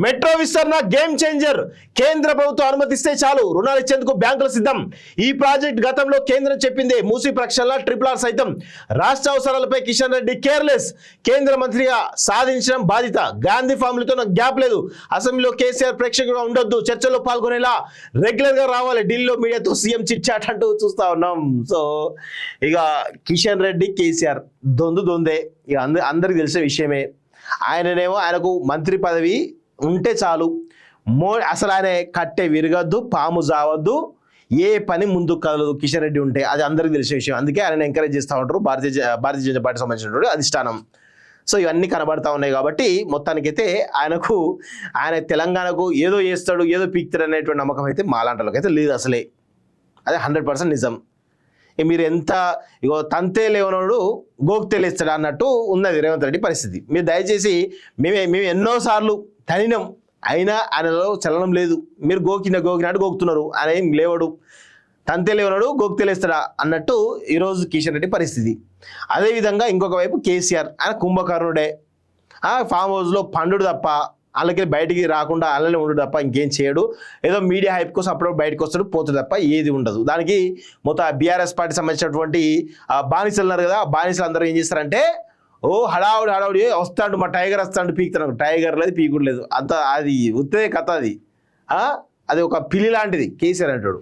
Metro విస్తరణ game changer. కేంద్ర ప్రభుత్వం అనుమతిస్తే చాలు రుణాలు ఇచ్చేందుకు బ్యాంకులు సిద్ధం. ఈ ప్రాజెక్ట్ గతంలో కేంద్రం చెప్పిందే. మూసీ ప్రక్షాళన, RRR సైతం రాష్ట్ర అవసరాలపై కిషన్ రెడ్డి కేర్లెస్. కేంద్ర మంత్రిగా సాధించడం బాధ్యత. గాంధీ ఫ్యామిలీతో నాకు గ్యాప్ లేదు. అసెంబ్లీలో కేసీఆర్ ప్రేక్షకుడుగా ఉండొద్దు. చర్చల్లో పాల్గొనేలా రెగ్యులర్ గా రావాలి. ఢిల్లీలో మీడియాతో సీఎం చిట్ చాట్ అంటూ చూస్తా ఉన్నాం. సో ఇక కిషన్ రెడ్డి కేసీఆర్ దొందే. ఇక అందరికి తెలిసే విషయమే. ఆయనకు మంత్రి పదవి ఉంటే చాలు. అసలు ఆయన కట్టె విరగద్దు, పాము జావద్దు, ఏ పని ముందుకు కదలదు కిషన్ రెడ్డి ఉంటే. అది అందరికీ తెలిసే విషయం. అందుకే ఆయన ఎంకరేజ్ చేస్తూ ఉంటారు భారతీయ జనతా పార్టీ సంబంధించినటువంటి అధిష్టానం. సో ఇవన్నీ కనబడతా ఉన్నాయి కాబట్టి మొత్తానికైతే ఆయన తెలంగాణకు ఏదో చేస్తాడు, ఏదో పీక్తాడు అనేటువంటి నమ్మకం అయితే మాలాంటలోకి అయితే లేదు అసలే. అదే 100% నిజం. మీరు ఎంత ఇగో తంతే లేవనోడు గోక్తే లేస్తాడు అన్నట్టు ఉన్నది రేవంత్ రెడ్డి పరిస్థితి. మీరు దయచేసి మేము ఎన్నోసార్లు తనినాం, అయినా ఆయనలో చలనం లేదు. మీరు గోకినట్టు గోకుతున్నారు. ఆయన ఏం లేవడు, తంతే లేవనాడు గోక్తే లేస్తాడా అన్నట్టు ఈరోజు కిషన్ రెడ్డి పరిస్థితి. అదేవిధంగా ఇంకొక వైపు కేసీఆర్, ఆయన కుంభకర్ణుడే. ఫామ్ హౌస్లో పండుడు తప్ప, వాళ్ళకి బయటికి రాకుండా అలానే ఉండడు తప్ప ఇంకేం చేయడు. ఏదో మీడియా హైప్ కోసం అప్పుడు బయటకు వస్తాడు, పోతాడు తప్ప ఏది ఉండదు. దానికి మొత్తం బీఆర్ఎస్ పార్టీ సంబంధించినటువంటి బానిసలు ఉన్నారు కదా, బానిసలు అందరూ ఏం చేస్తారంటే హడావుడి వస్తాడు, మా టైగర్ వస్తాడు పీకుతాడు. టైగర్ లేదు, పీకుడు లేదు. అంత అది ఉత్తే కథ. అది ఒక పిల్లి లాంటిది కేసీఆర్ అంటాడు.